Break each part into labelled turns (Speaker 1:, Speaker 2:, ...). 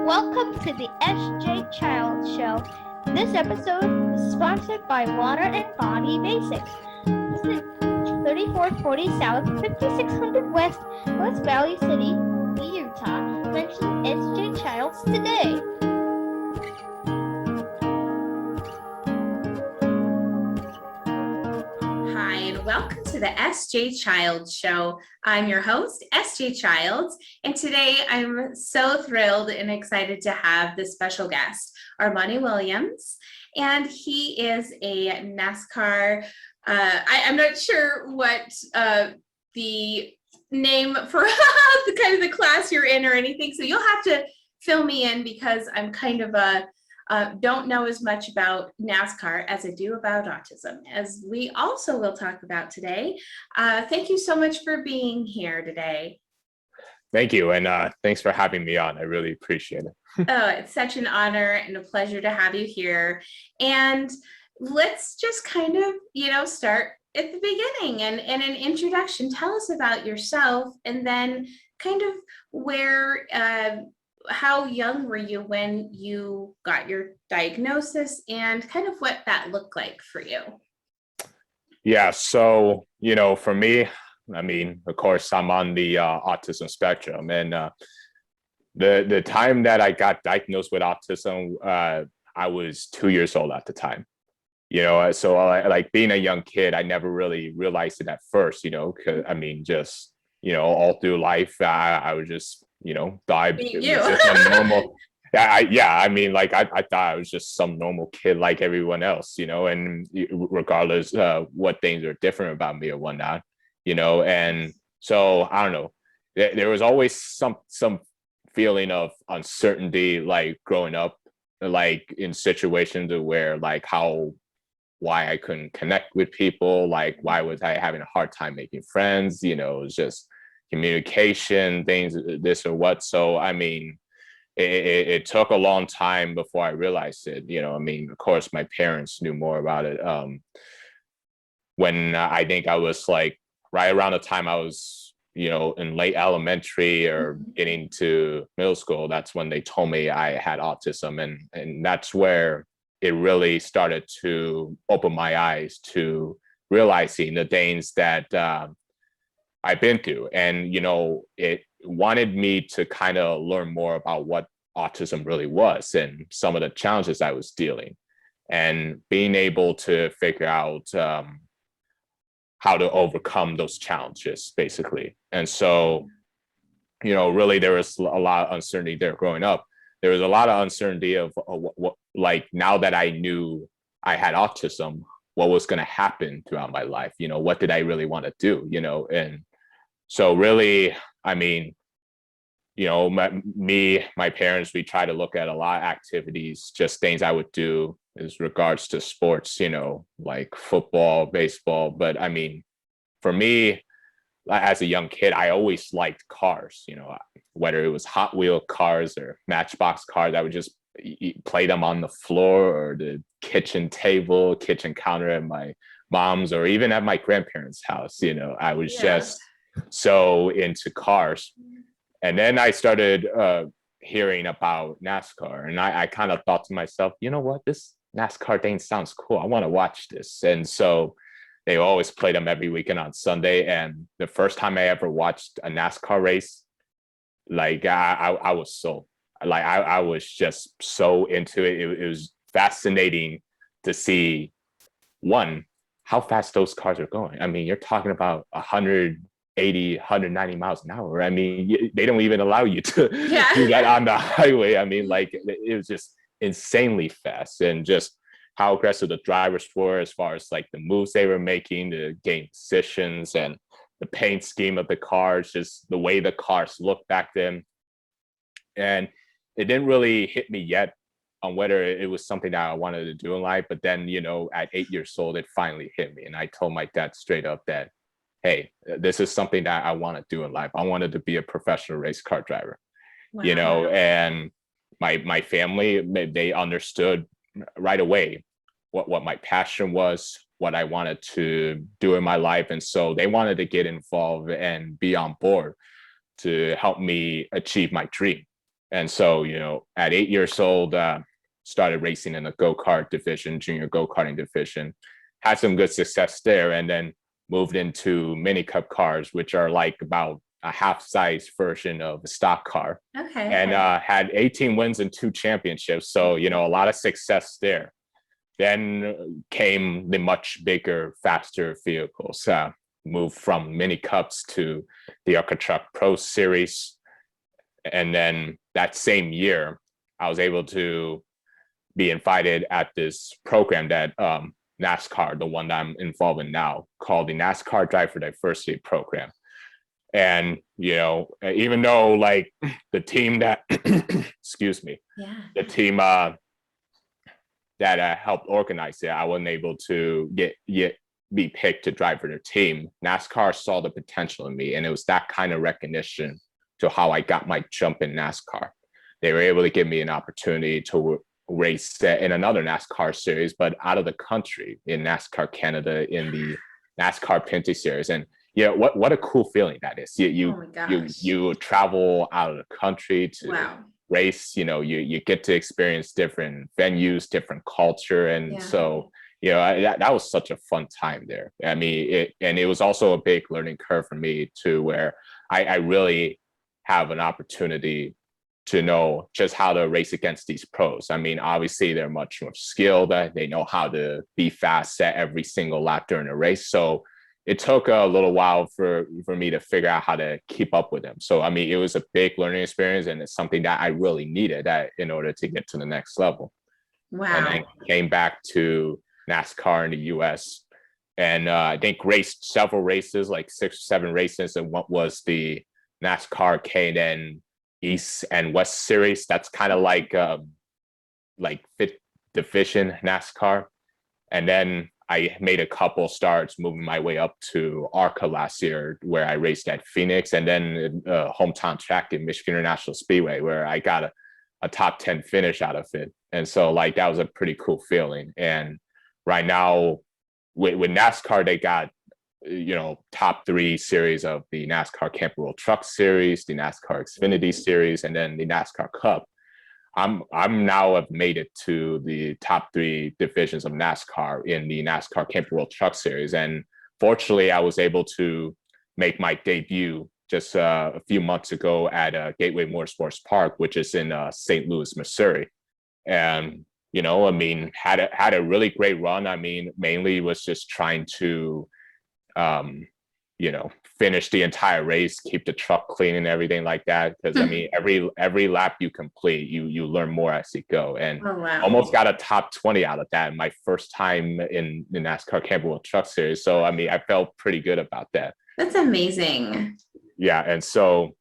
Speaker 1: Welcome to the SJ Child Show. This episode is sponsored by Water and Body Basics. Visit 3440 South, 5600 West, West Valley City, Utah. Mention SJ Childs today.
Speaker 2: Hi, and welcome to the SJ Childs Show. I'm your host, SJ Childs, and today I'm so thrilled and excited to have this special guest, Armani Williams, and he is a NASCAR. I'm not sure what the name for the kind of the class you're in or anything, so you'll have to fill me in because I'm kind of don't know as much about NASCAR as I do about autism, as we also will talk about today. Thank you so much for being here today.
Speaker 3: Thank you, and thanks for having me on. I really appreciate it.
Speaker 2: Oh, it's such an honor and a pleasure to have you here. And let's just kind of, start at the beginning and an introduction. Tell us about yourself, and then kind of where how young were you when you got your diagnosis and kind of what that looked like for you?
Speaker 3: Yeah, so, for me, I mean, of course, I'm on the autism spectrum, and the time that I got diagnosed with autism, I was 2 years old at the time. So like being a young kid, I never really realized it at first, because I mean, just, all through life, I was just, thought it was just a normal. I mean, like I thought I was just some normal kid like everyone else, and regardless what things are different about me or whatnot, and so I don't know. There was always some feeling of uncertainty, like growing up, like in situations where like why I couldn't connect with people, like why was I having a hard time making friends, it's just communication, things, this or what. So, I mean, it took a long time before I realized it, I mean, of course, my parents knew more about it. When I think I was like right around the time I was, in late elementary or getting to middle school, that's when they told me I had autism. And that's where it really started to open my eyes to realizing the things that I've been through. And, it wanted me to kind of learn more about what autism really was and some of the challenges I was dealing, and being able to figure out how to overcome those challenges, basically. And so, really there was a lot of uncertainty there growing up. There was a lot of uncertainty of what, like, now that I knew I had autism, what was going to happen throughout my life, what did I really want to do, and so really, I mean, my parents, we try to look at a lot of activities, just things I would do as regards to sports, like football, baseball. But I mean, for me, as a young kid, I always liked cars, whether it was Hot Wheel cars or Matchbox cars. I would just play them on the floor or the kitchen table, kitchen counter at my mom's, or even at my grandparents' house. I was just so into cars. And then I started hearing about NASCAR, and I kind of thought to myself, you know what, this NASCAR thing sounds cool. I want to watch this. And so they always play them every weekend on Sunday. And the first time I ever watched a NASCAR race, like I was so, like I was just so into it. It was fascinating to see, one, how fast those cars are going. I mean, you're talking about 180, 190 miles an hour. I mean, they don't even allow you to do that on the highway. I mean, like, it was just insanely fast, and just how aggressive the drivers were as far as like the moves they were making, the game positions, and the paint scheme of the cars, just the way the cars looked back then. And it didn't really hit me yet on whether it was something that I wanted to do in life. But then, at 8 years old, it finally hit me. And I told my dad straight up that, hey, this is something that I want to do in life. I wanted to be a professional race car driver, and my family, they understood right away what my passion was, what I wanted to do in my life. And so they wanted to get involved and be on board to help me achieve my dream. And so, at 8 years old, started racing in the go-kart division, junior go-karting division, had some good success there, and then moved into mini cup cars, which are like about a half-size version of a stock car.
Speaker 2: Okay.
Speaker 3: And had 18 wins and 2 championships. So, a lot of success there. Then came the much bigger, faster vehicles, moved from mini cups to the Arca Truck Pro Series. And then that same year, I was able to be invited at this program that NASCAR, the one that I'm involved in now, called the NASCAR Driver Diversity Program. And, even though like the team that, excuse me, the team that helped organize it, I wasn't able to be picked to drive for their team. NASCAR saw the potential in me, and it was that kind of recognition to how I got my jump in NASCAR. They were able to give me an opportunity to race in another NASCAR series, but out of the country, in NASCAR Canada, in the NASCAR Pinty Series. And what a cool feeling that is. You travel out of the country to race. You get to experience different venues, different culture, and so that was such a fun time there. I mean, it was also a big learning curve for me too, where I really have an opportunity to know just how to race against these pros. I mean, obviously they're much more skilled. They know how to be fast at every single lap during a race. So it took a little while for me to figure out how to keep up with them. So, I mean, it was a big learning experience, and it's something that I really needed in order to get to the next level.
Speaker 2: Wow.
Speaker 3: And I came back to NASCAR in the US, and I think raced several races, like 6 or 7 races, and what was the NASCAR K&N East and West Series. That's kind of like fifth division NASCAR. And then I made a couple starts moving my way up to ARCA last year, where I raced at Phoenix, and then hometown track in Michigan International Speedway, where I got a top 10 finish out of it. And so like that was a pretty cool feeling. And right now with NASCAR, they got top 3 series of the NASCAR Camping World Truck Series, the NASCAR Xfinity Series, and then the NASCAR Cup. I'm now have made it to the top 3 divisions of NASCAR in the NASCAR Camping World Truck Series, and fortunately, I was able to make my debut just a few months ago at Gateway Motorsports Park, which is in St. Louis, Missouri, and I mean, had a really great run. I mean, mainly was just trying to finish the entire race, keep the truck clean and everything like that. Because I mean, every lap you complete, you learn more as you go. And almost got a top 20 out of that, my first time in the NASCAR Camping World Truck Series. So I mean, I felt pretty good about that.
Speaker 2: That's amazing.
Speaker 3: Yeah, and so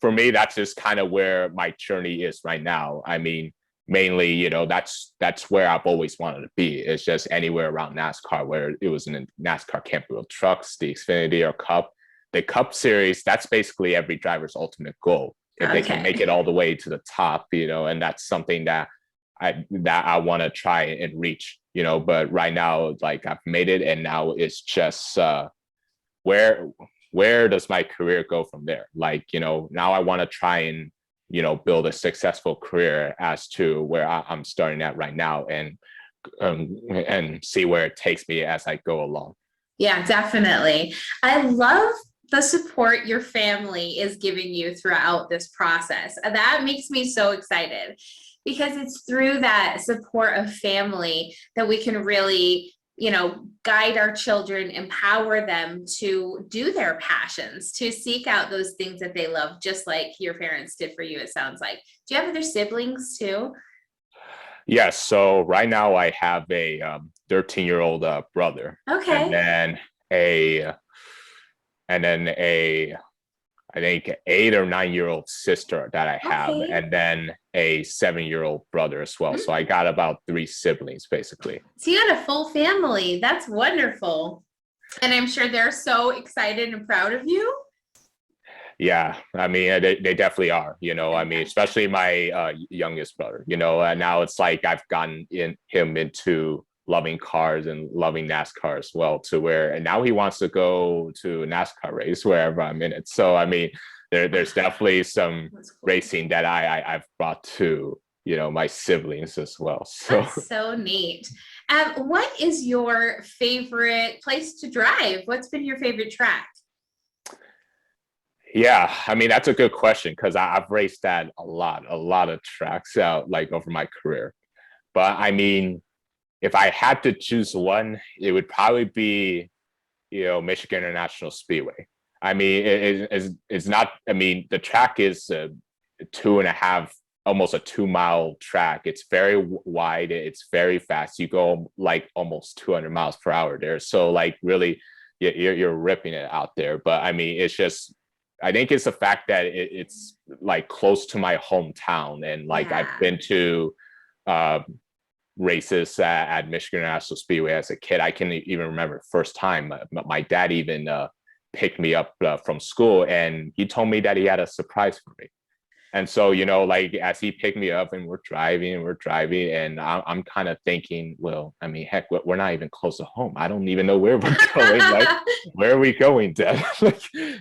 Speaker 3: for me, that's just kind of where my journey is right now. I mean, mainly, that's where I've always wanted to be. It's just anywhere around NASCAR, where it was in the NASCAR Camping World Trucks, the Xfinity or Cup. The Cup Series, that's basically every driver's ultimate goal. If they can make it all the way to the top, and that's something that I want to try and reach, but right now, like I've made it, and now it's just where does my career go from there? Like, now I want to try and build a successful career as to where I'm starting at right now, and see where it takes me as I go along.
Speaker 2: Yeah, definitely. I love the support your family is giving you throughout this process. That makes me so excited, because it's through that support of family that we can really guide our children, empower them to do their passions, to seek out those things that they love, just like your parents did for you, it sounds like. Do you have other siblings too?
Speaker 3: Yes. So right now I have a 13-year-old brother.
Speaker 2: Okay.
Speaker 3: And then a I think 8 or 9-year-old sister that I have, and then a 7-year-old brother as well. So I got about 3 siblings, basically.
Speaker 2: So you got a full family. That's wonderful. And I'm sure they're so excited and proud of you.
Speaker 3: Yeah, I mean, they definitely are, I mean, especially my youngest brother, and now it's like I've gotten him into loving cars and loving NASCAR as well, and now he wants to go to a NASCAR race wherever I'm in it. So, I mean, there's definitely some
Speaker 2: That's cool.
Speaker 3: racing that I've brought to, my siblings as well. So
Speaker 2: That's so neat. What is your favorite place to drive? What's been your favorite track?
Speaker 3: yeah, I mean, that's a good question because I've raced at a lot of tracks out like over my career. But I mean, if I had to choose one, it would probably be, Michigan International Speedway. I mean, it's not, I mean, the track is a 2.5, almost a 2-mile track. It's very wide. It's very fast. You go like almost 200 miles per hour there. So like really, you're ripping it out there. But I mean, it's just, I think it's the fact that it's like close to my hometown. And like
Speaker 2: Yeah.
Speaker 3: I've been to, uh, races at Michigan National Speedway as a kid. I can even remember the first time my dad even picked me up from school, and he told me that he had a surprise for me. And so, like as he picked me up and we're driving, and I'm kind of thinking, well, I mean, heck, we're not even close to home. I don't even know where we're going. Like, where are we going, Dad?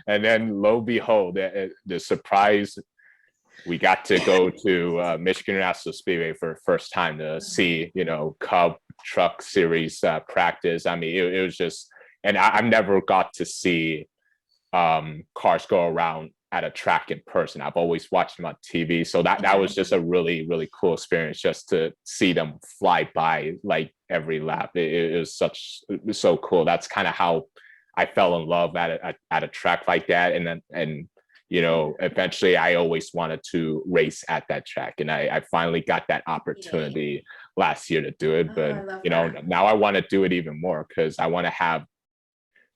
Speaker 3: And then lo and behold, the surprise, we got to go to Michigan National Speedway for the first time to see, Cub Truck Series practice. I mean, it was just, and I've never got to see cars go around at a track in person. I've always watched them on TV. So that was just a really, really cool experience just to see them fly by like every lap. It was so cool. That's kind of how I fell in love at a track like that. And eventually I always wanted to race at that track. And I finally got that opportunity last year to do it. But, now I want to do it even more because I want to have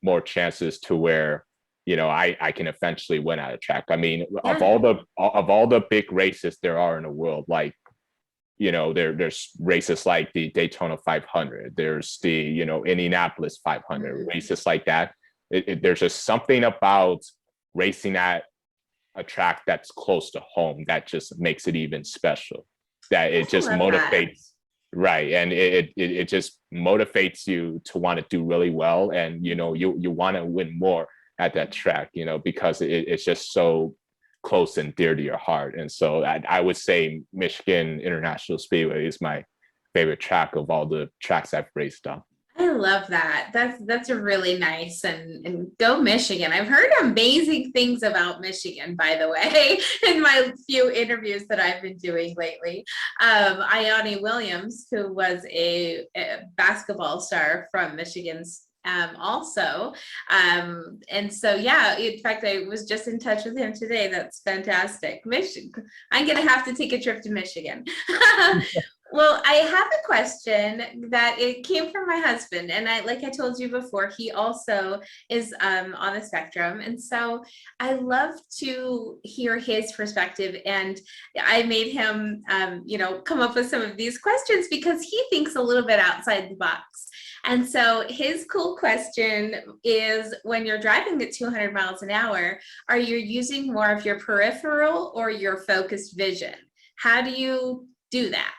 Speaker 3: more chances to where, I can eventually win at a track. I mean, of all the big races there are in the world, like, there's races like the Daytona 500, there's the, Indianapolis 500, races like that. There's just something about racing at a track that's close to home that just makes it even special, that it just motivates. Right. And it just motivates you to want to do really well. And, you want to win more at that track, because it's just so close and dear to your heart. And so I would say Michigan International Speedway is my favorite track of all the tracks I've raced on.
Speaker 2: I love that. That's a really nice, and go Michigan. I've heard amazing things about Michigan, by the way, in my few interviews that I've been doing lately. Armani Williams, who was a basketball star from Michigan's also. And so, yeah, in fact, I was just in touch with him today. That's fantastic. Michigan. I'm going to have to take a trip to Michigan. Well, I have a question that it came from my husband, and like I told you before, he also is on the spectrum, and so I love to hear his perspective. And I made him, come up with some of these questions because he thinks a little bit outside the box. And so his cool question is: when you're driving at 200 miles an hour, are you using more of your peripheral or your focused vision? How do you do that?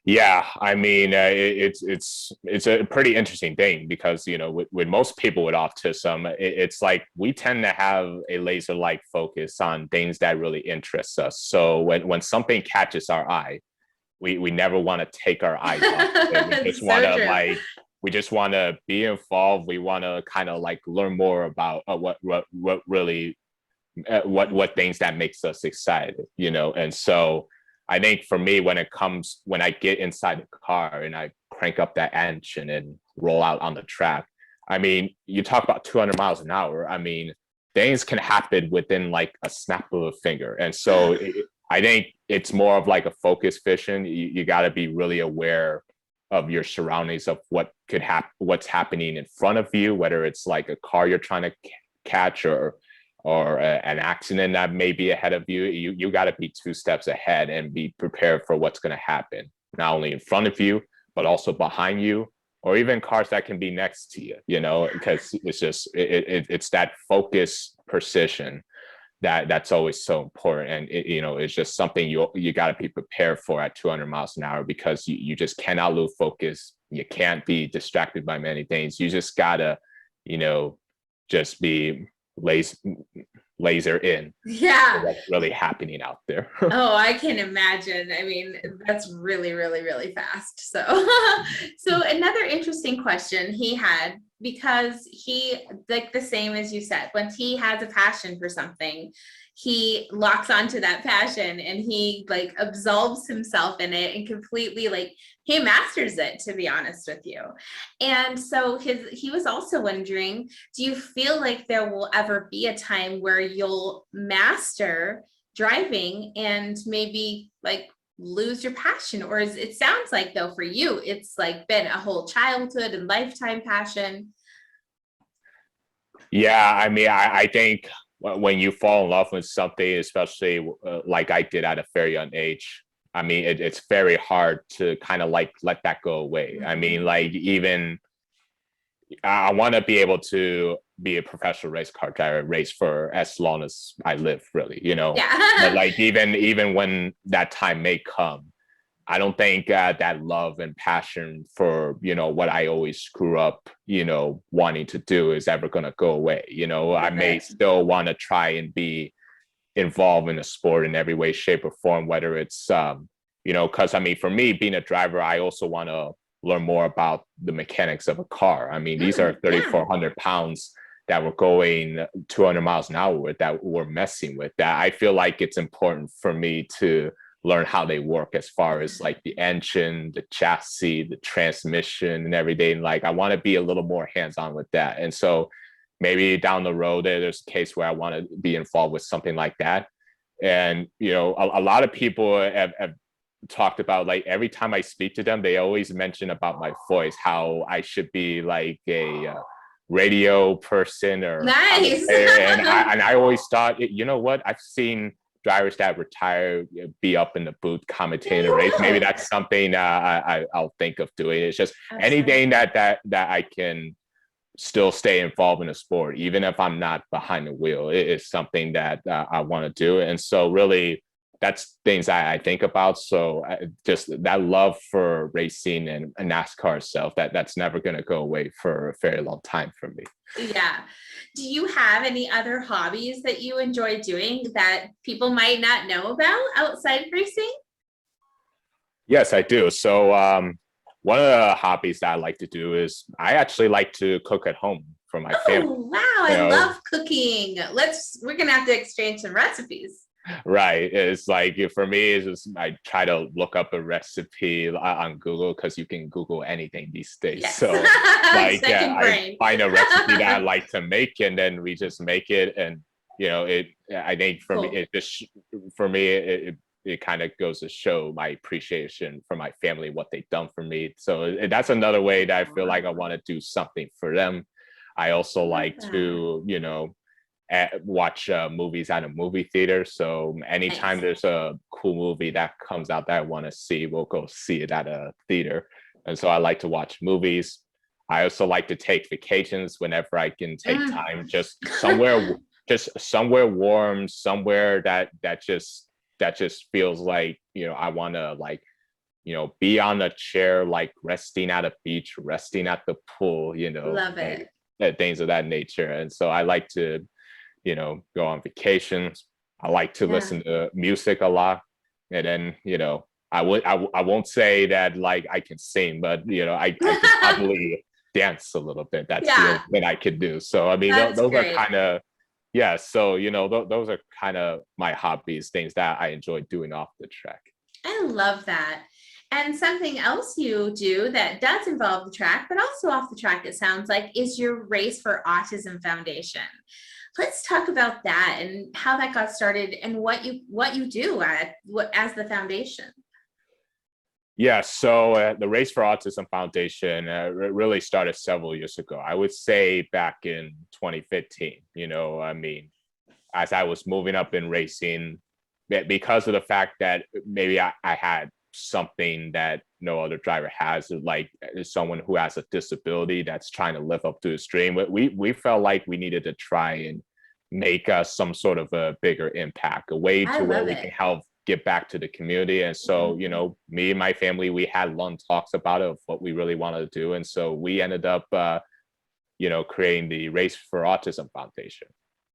Speaker 3: Yeah, I mean, it's a pretty interesting thing because, with most people with autism, it's like we tend to have a laser-like focus on things that really interest us. So when something catches our eye, we never want to take our eyes off it. We just want to be involved. We want to kind of like learn more about what really what things that makes us excited, and so I think for me, when I get inside the car and I crank up that engine and roll out on the track, I mean, you talk about 200 miles an hour. I mean, things can happen within like a snap of a finger. And so I think it's more of like a focus vision. You got to be really aware of your surroundings, of what could happen, what's happening in front of you, whether it's like a car you're trying to catch or an accident that may be ahead of you. You got to be 2 steps ahead and be prepared for what's going to happen, not only in front of you, but also behind you, or even cars that can be next to you, because it's just, it's that focus precision that's always so important. And it's just something you got to be prepared for at 200 miles an hour, because you just cannot lose focus. You can't be distracted by many things. You just gotta, just be laser in
Speaker 2: Yeah.
Speaker 3: what's really happening out there.
Speaker 2: Oh, I can imagine. I mean, that's really, really, really fast. So, so another interesting question he had, because he, like the same as you said, when he has a passion for something, he locks onto that passion and he like absolves himself in it and completely like he masters it, to be honest with you. And so he was also wondering, do you feel like there will ever be a time where you'll master driving and maybe like lose your passion? Or is it sounds like though for you it's like been a whole childhood and lifetime passion?
Speaker 3: Yeah, I mean, I think when you fall in love with something, especially like I did at a very young age, I mean, it's very hard to kind of like let that go away. I mean, like even I want to be able to be a professional race car driver, race for as long as I live, really, you know. But
Speaker 2: Yeah.
Speaker 3: like even when that time may come, I don't think that love and passion for, you know, what I always grew up, you know, wanting to do is ever going to go away. You know, I may still want to try and be involved in a sport in every way, shape, or form, whether it's, you know, because I mean, for me, being a driver, I also want to learn more about the mechanics of a car. I mean, these are
Speaker 2: Yeah.
Speaker 3: 3,400 pounds that were going 200 miles an hour with, that we're messing with. That I feel like it's important for me to learn how they work, as far as like the engine, the chassis, the transmission, and everything. Like I want to be a little more hands-on with that. And so maybe down the road there's a case where I want to be involved with something like that. And you know, a lot of people have talked about, like every time I speak to them, they always mention about my voice, how I should be like a radio person or
Speaker 2: Nice.
Speaker 3: and I always thought, you know what, I've seen drivers that retire be up in the booth commentating the race. Maybe that's something I'll think of doing. It's just anything that I can still stay involved in a sport, even if I'm not behind the wheel. It is something that I want to do. And so really that's things I think about. So just that love for racing and NASCAR itself, that's never going to go away for a very long time for me.
Speaker 2: Yeah. Do you have any other hobbies that you enjoy doing that people might not know about outside racing?
Speaker 3: Yes, I do. So one of the hobbies that I like to do is I actually like to cook at home for my family.
Speaker 2: Oh, wow. I love cooking. We're going to have to exchange some recipes.
Speaker 3: Right. It's like, for me, it's just, I try to look up a recipe on Google, because you can Google anything these days.
Speaker 2: Yes.
Speaker 3: So like, yeah, I find a recipe that I like to make, and then we just make it. And, you know, I think for me, it kind of goes to show my appreciation for my family, what they've done for me. So that's another way that I feel like I want to do something for them. I also like to, you know, watch movies at a movie theater. So anytime there's a cool movie that comes out that I want to see, we'll go see it at a theater. And so I like to watch movies. I also like to take vacations whenever I can take time, just somewhere warm, somewhere that just feels like, you know, I want to, like, you know, be on a chair, like resting at a beach, resting at the pool, you know,
Speaker 2: love it.
Speaker 3: Things of that nature. And so I like to, you know, go on vacations. I like to listen to music a lot. And then, you know, I won't say that like I can sing, but you know, I can probably dance a little bit. That's the only thing I can do. So I mean, those are kind of, yeah. So, you know, those are kind of my hobbies, things that I enjoy doing off the track.
Speaker 2: I love that. And something else you do that does involve the track, but also off the track, it sounds like, is your Race for Autism Foundation. Let's talk about that and how that got started and what you do as the foundation.
Speaker 3: Yeah, so the Race for Autism Foundation really started several years ago. I would say back in 2015. You know, I mean, as I was moving up in racing, because of the fact that maybe I had something that no other driver has, like someone who has a disability that's trying to live up to his dream. We felt like we needed to try and make some sort of a bigger impact, a way to where we can help get back to the community. And so, you know, me and my family, we had long talks about it, of what we really wanted to do. And so we ended up, you know, creating the Race for Autism Foundation.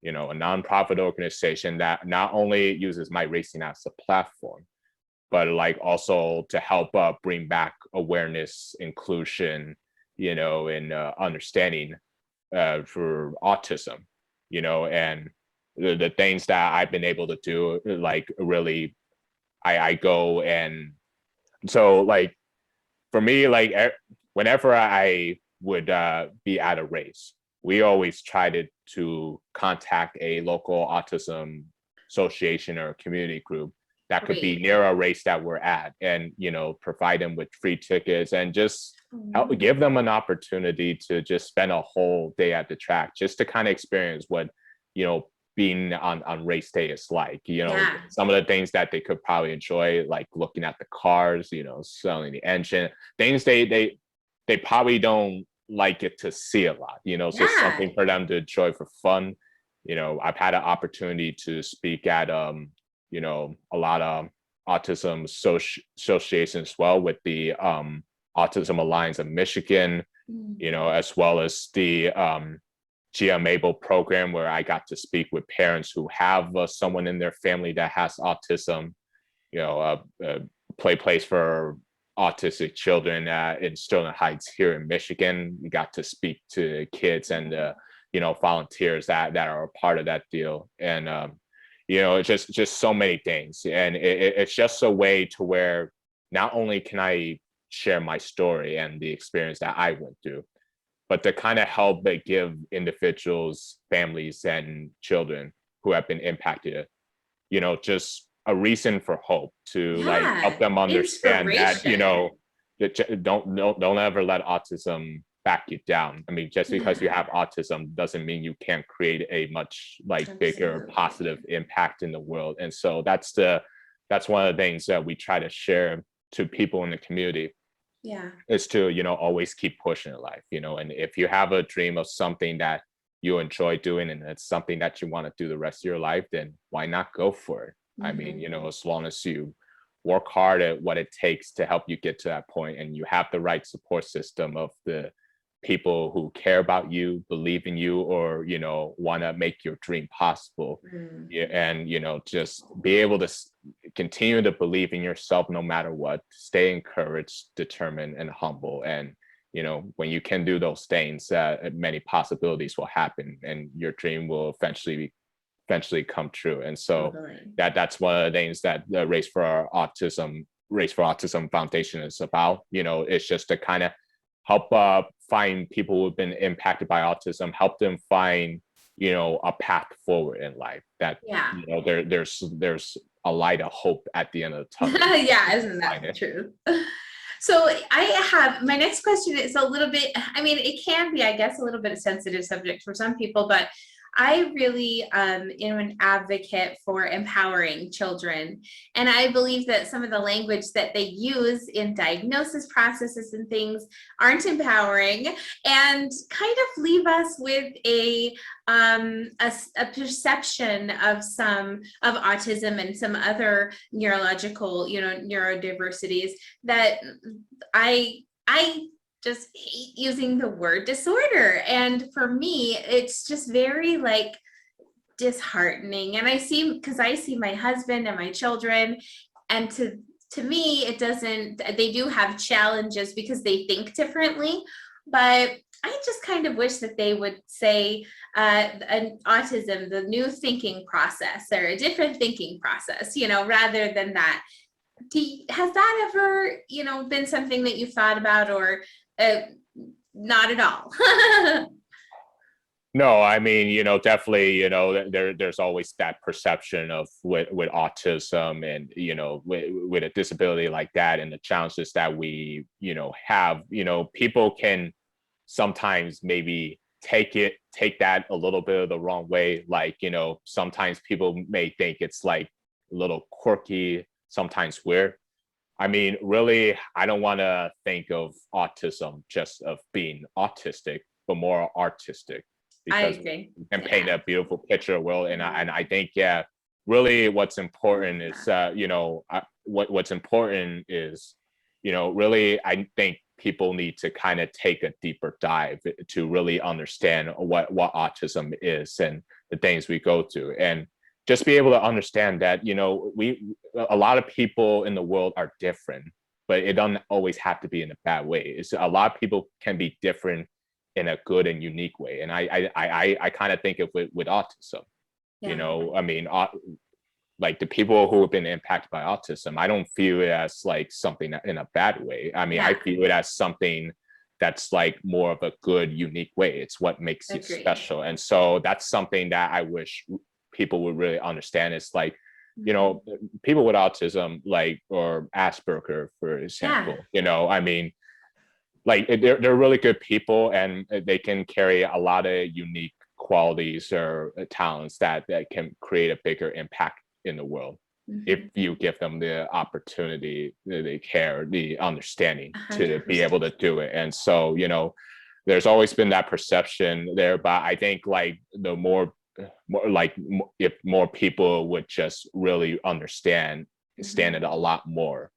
Speaker 3: a nonprofit organization that not only uses My Racing as a platform, but like also to help bring back awareness, inclusion, and understanding for autism, and the things that I've been able to do, like really, I go and so like for me, like whenever I would be at a race, we always tried to contact a local autism association or community group that could be near a race that we're at, and provide them with free tickets and just give them an opportunity to just spend a whole day at the track, just to kind of experience what being on race day is like. Some of the things that they could probably enjoy, like looking at the cars, selling the engine, things they probably don't like it to see a lot, so something for them to enjoy for fun. I've had an opportunity to speak at a lot of autism associations as well, with the Autism Alliance of Michigan, as well as the GMABLE program, where I got to speak with parents who have someone in their family that has autism, play place for autistic children in Sterling Heights here in Michigan. We got to speak to kids and volunteers that are a part of that deal. And it's just so many things. And it's just a way to where not only can I share my story and the experience that I went through, but to kind of help give individuals, families, and children who have been impacted, just a reason for hope, to like help them understand that, don't ever let autism back you down. I mean, just because you have autism doesn't mean you can't create a much bigger positive impact in the world. And so that's one of the things that we try to share to people in the community, is to always keep pushing in life, and if you have a dream of something that you enjoy doing and it's something that you want to do the rest of your life, then why not go for it? I mean, as long as you work hard at what it takes to help you get to that point, and you have the right support system of the people who care about you, believe in you, or want to make your dream possible. And just be able to continue to believe in yourself no matter what, stay encouraged, determined, and humble. And when you can do those things, many possibilities will happen, and your dream will eventually come true. And so that's one of the things that the Race for Autism Foundation is about. It's just to kind of help find people who've been impacted by autism, help them find a path forward in life, that there's a light of hope at the end of the tunnel.
Speaker 2: Isn't that true? So my next question is a little bit, I mean, it can be, I guess, a little bit of sensitive subject for some people, but I really am an advocate for empowering children. And I believe that some of the language that they use in diagnosis processes and things aren't empowering, and kind of leave us with a perception of autism and some other neurological, neurodiversities that I just hate using the word disorder. And for me, it's just very disheartening. And I see my husband and my children, and to me, they do have challenges because they think differently, but I just kind of wish that they would say an autism, the new thinking process, or a different thinking process, rather than that. Has that ever, been something that you thought about, or not at all?
Speaker 3: No, I mean, definitely, there's always that perception of with autism, and, with a disability like that, and the challenges that we, have, people can sometimes maybe take that a little bit of the wrong way. Like, sometimes people may think it's like a little quirky, sometimes weird. I mean, really, I don't want to think of autism just of being autistic, but more artistic, because we can paint a beautiful picture of the world. And I think, really what's important is, what's important is, really, I think people need to kind of take a deeper dive to really understand what autism is and the things we go through, and just be able to understand that, you know, a lot of people in the world are different, but it doesn't always have to be in a bad way. It's a lot of people can be different in a good and unique way. And I kind of think of it with autism. You know, I mean, like the people who have been impacted by autism, I don't view it as like something in a bad way. I mean, I view it as something that's like more of a good, unique way. It's what makes you special. And so that's something that I wish people would really understand. It's like, you know, people with autism, like, or Asperger, for example, you know, I mean, like they're really good people, and they can carry a lot of unique qualities or talents that can create a bigger impact in the world if you give them the opportunity, the care, the understanding 100%. To be able to do it. And so, you know, there's always been that perception there, but I think like the more like if more people would just really understand it a lot more,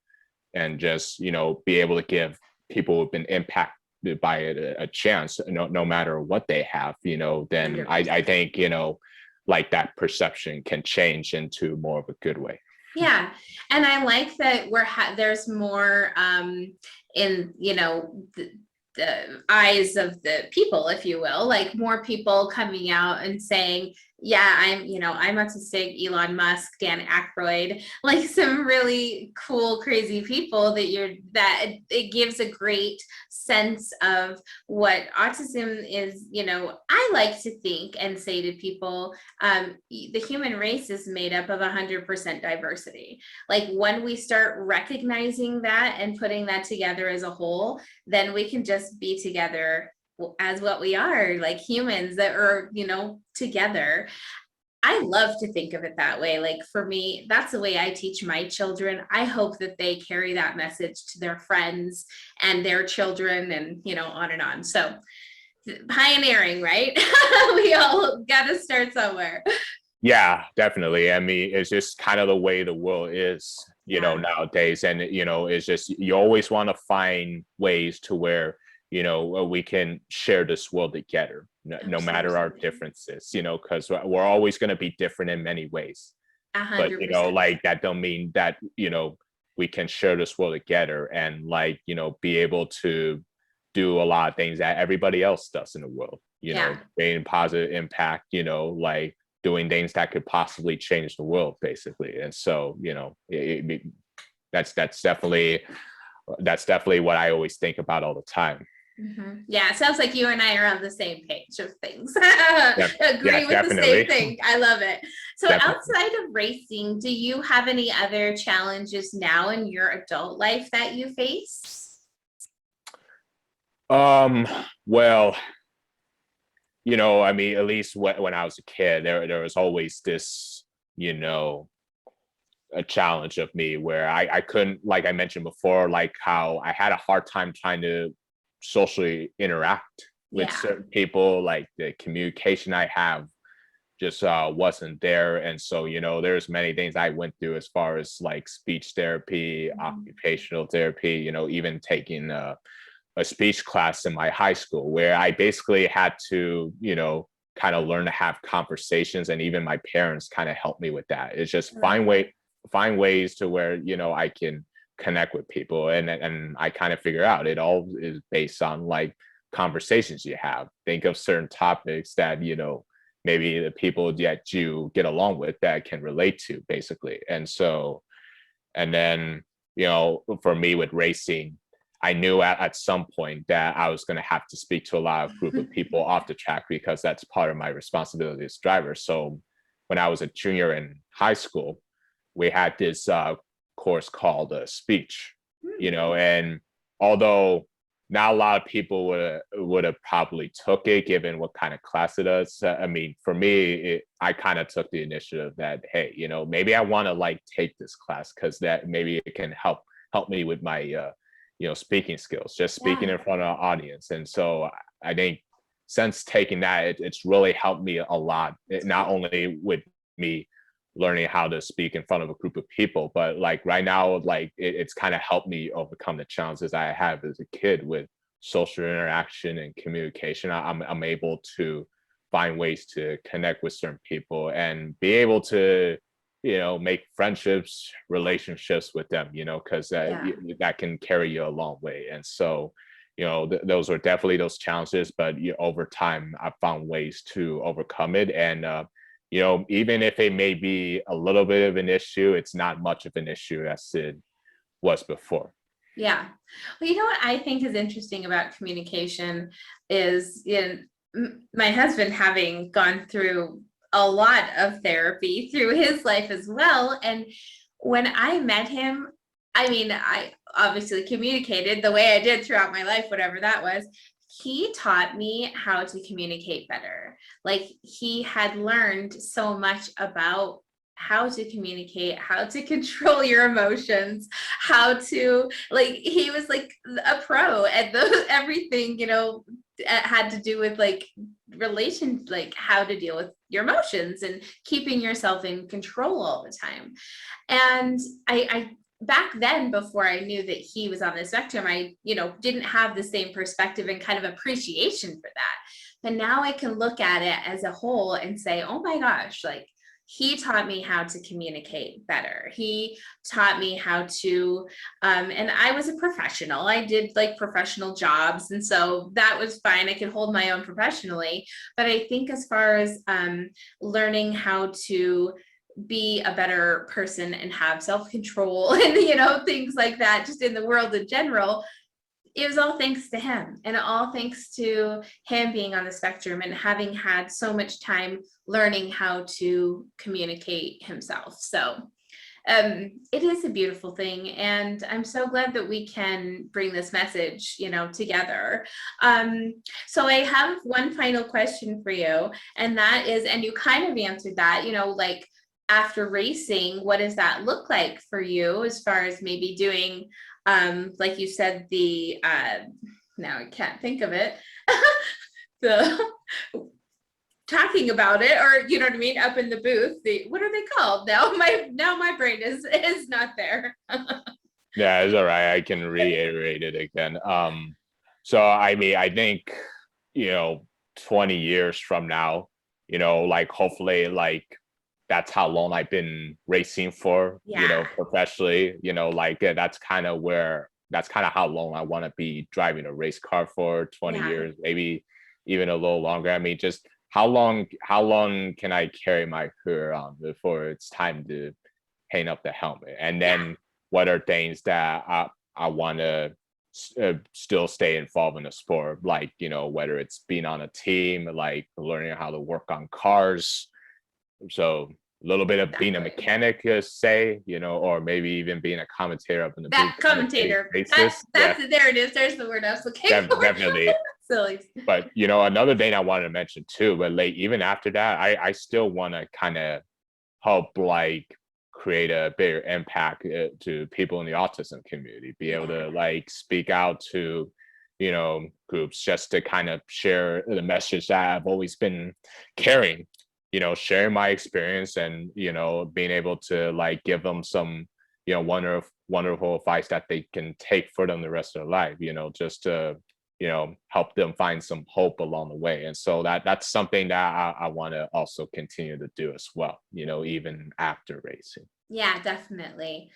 Speaker 3: and just, you know, be able to give people who've been impacted by it a chance, no matter what they have, you know, then I think, you know, like that perception can change into more of a good way.
Speaker 2: Yeah. And I like that there's more in, you know, the eyes of the people, if you will, like more people coming out and saying, yeah, I'm autistic, Elon Musk, Dan Aykroyd, like some really cool, crazy people that it gives a great sense of what autism is. You know, I like to think and say to people, the human race is made up of 100% diversity. Like when we start recognizing that and putting that together as a whole, then we can just be together as what we are, like humans that are, you know, together. I love to think of it that way. Like for me, that's the way I teach my children. I hope that they carry that message to their friends and their children, and, you know, on and on. So pioneering, right? We all got to start somewhere.
Speaker 3: Yeah, definitely. I mean, it's just kind of the way the world is, you know, nowadays. And, you know, it's just, you always want to find ways to where, you know, we can share this world together, no matter our differences, you know, because we're always going to be different in many ways. 100%. But, you know, like that don't mean that, you know, we can share this world together and, like, you know, be able to do a lot of things that everybody else does in the world, you know, creating positive impact, you know, like doing things that could possibly change the world, basically. And so, you know, that's definitely what I always think about all the time.
Speaker 2: Yeah, it sounds like you and I are on the same page of things. Agree with definitely. The same thing. I love it. So outside of racing, do you have any other challenges now in your adult life that you face?
Speaker 3: Well, you know, I mean, at least when I was a kid, there was always this, you know, a challenge of me where I couldn't, like I mentioned before, like how I had a hard time trying to socially interact with certain people. Like the communication I have just wasn't there. And so, you know, there's many things I went through as far as like speech therapy, occupational therapy, you know, even taking a speech class in my high school where I basically had to, you know, kind of learn to have conversations. And even my parents kind of helped me with that. It's just find ways to where, you know, I can connect with people, and I kind of figure out it all is based on like conversations you have. Think of certain topics that, you know, maybe the people that you get along with that can relate to, basically. And so, and then, you know, for me with racing, I knew at some point that I was going to have to speak to a lot of group of people off the track, because that's part of my responsibility as driver. So when I was a junior in high school, we had this course called speech, you know, and although not a lot of people would have probably took it given what kind of class it is. I mean, for me, I kind of took the initiative that, hey, you know, maybe I want to like take this class because that maybe it can help me with my, you know, speaking skills, just speaking in front of an audience. And so I think since taking that, it's really helped me a lot, not only with me learning how to speak in front of a group of people. But like right now, like it's kind of helped me overcome the challenges I have as a kid with social interaction and communication. I'm able to find ways to connect with certain people and be able to, make friendships, relationships with them, because that can carry you a long way. And so, those are definitely those challenges, but over time, I've found ways to overcome it. And, even if it may be a little bit of an issue, it's not much of an issue as it was before.
Speaker 2: Yeah. Well, you know what I think is interesting about communication is my husband having gone through a lot of therapy through his life as well. And when I met him, I mean, I obviously communicated the way I did throughout my life, whatever that was. He taught me how to communicate better. Like he had learned so much about how to communicate, how to control your emotions, how to, like, he was like a pro at everything, had to do with like relations, like how to deal with your emotions and keeping yourself in control all the time. And I back then, before I knew that he was on the spectrum, I, didn't have the same perspective and kind of appreciation for that. But now I can look at it as a whole and say, oh my gosh, like he taught me how to communicate better. He taught me how to, and I was a professional. I did like professional jobs. And so that was fine. I could hold my own professionally. But I think as far as learning how to be a better person and have self-control and things like that, just in the world in general, it was all thanks to him, and all thanks to him being on the spectrum and having had so much time learning how to communicate himself. So it is a beautiful thing, and I'm so glad that we can bring this message together. So I have one final question for you, and that is, and you kind of answered that, like after racing, what does that look like for you as far as maybe doing, like you said, the now I can't think of it, the talking about it, or you know what I mean, up in the booth, what are they called now? My brain is not there.
Speaker 3: Yeah, it's all right. I can reiterate it again. So I mean, I think 20 years from now, like hopefully, like that's how long I've been racing for, professionally, like that's kind of how long I want to be driving a race car for, 20 years, maybe even a little longer. I mean, just how long can I carry my career on before it's time to hang up the helmet? And then what are things that I want to still stay involved in the sport, like, whether it's being on a team, like learning how to work on cars. So a little bit of being a mechanic, say, or maybe even being a commentator up in the
Speaker 2: booth. Commentator. That's there it is. There's the word I was looking for.
Speaker 3: Definitely.
Speaker 2: Silly.
Speaker 3: But another thing I wanted to mention too, but like even after that, I still want to kind of help like create a bigger impact to people in the autism community, be able to like speak out to groups, just to kind of share the message that I've always been carrying, sharing my experience and, being able to like give them some, wonderful advice that they can take for them the rest of their life, just to, help them find some hope along the way. And so that's something that I want to also continue to do as well, even after racing.
Speaker 2: Yeah, definitely.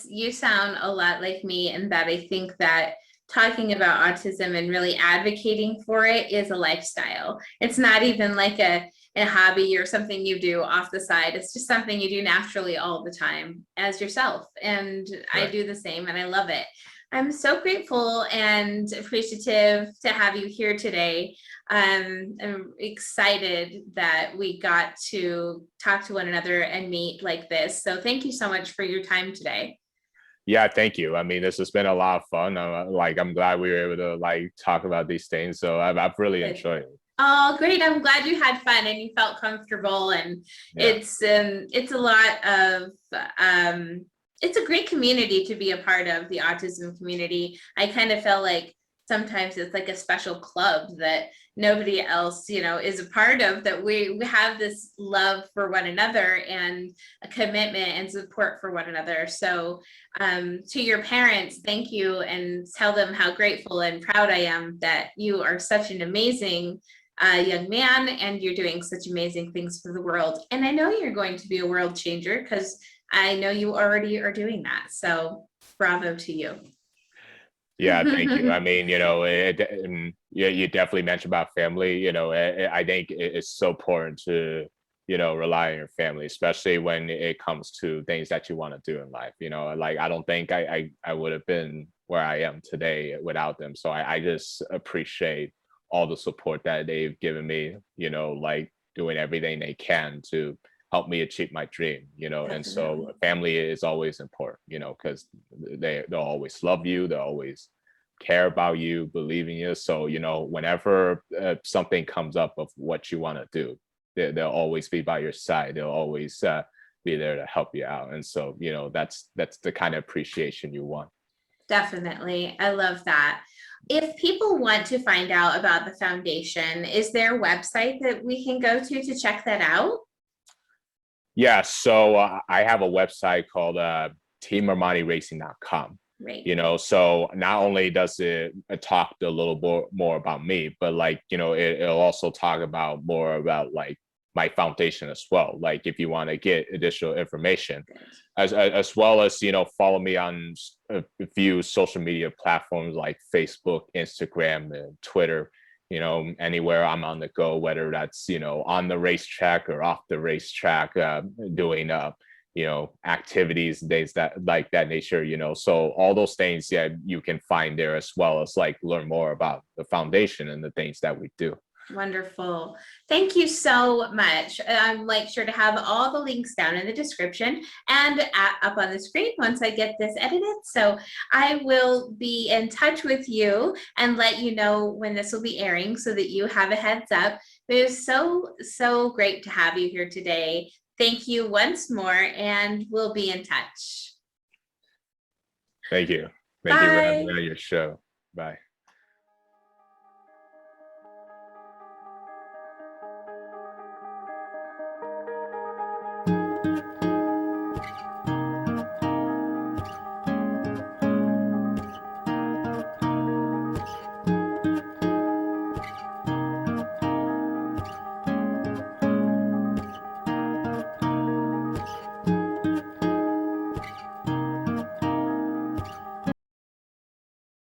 Speaker 2: You sound a lot like me in that I think that talking about autism and really advocating for it is a lifestyle. It's not even like a hobby or something you do off the side. It's just something you do naturally all the time as yourself. And right. I do the same, and I love it. I'm so grateful and appreciative to have you here today. I'm excited that we got to talk to one another and meet like this. So thank you so much for your time today.
Speaker 3: Yeah, thank you. I mean, this has been a lot of fun. I'm glad we were able to like talk about these things. So I've really enjoyed it.
Speaker 2: Oh, great. I'm glad you had fun and you felt comfortable, and it's a lot of, it's a great community to be a part of, the autism community. I kind of felt like sometimes it's like a special club that nobody else, is a part of, that we have this love for one another and a commitment and support for one another. So to your parents, thank you, and tell them how grateful and proud I am that you are such an amazing young man, and you're doing such amazing things for the world. And I know you're going to be a world changer, because I know you already are doing that. So bravo to you.
Speaker 3: Yeah, thank you. I mean, yeah, you definitely mentioned about family. I think it's so important to, rely on your family, especially when it comes to things that you want to do in life. Like, I don't think I would have been where I am today without them. So I just appreciate all the support that they've given me, like doing everything they can to help me achieve my dream, and so family is always important, because they'll always love you, they'll always care about you, believe in you. So, whenever something comes up of what you want to do, they'll always be by your side. They'll always be there to help you out. And so, that's the kind of appreciation you want.
Speaker 2: Definitely. I love that. If people want to find out about the foundation, is there a website that we can go to check that out?
Speaker 3: Yeah, so I have a website called teamarmaniracing.com.
Speaker 2: Right.
Speaker 3: So not only does it talk a little more about me, but like, it'll also talk about more about like my foundation as well. Like if you want to get additional information, as well as, follow me on a few social media platforms like Facebook, Instagram, and Twitter. Anywhere I'm on the go, whether that's, on the racetrack or off the racetrack, doing, activities, days that like that nature, so all those things, yeah, you can find there, as well as like learn more about the foundation and the things that we do.
Speaker 2: Wonderful. Thank you so much. I'm sure to have all the links down in the description and up on the screen once I get this edited. So I will be in touch with you and let you know when this will be airing so that you have a heads up. It was so great to have you here today. Thank you once more, and we'll be in touch.
Speaker 3: Thank you. Thank you for having me on your show. Bye.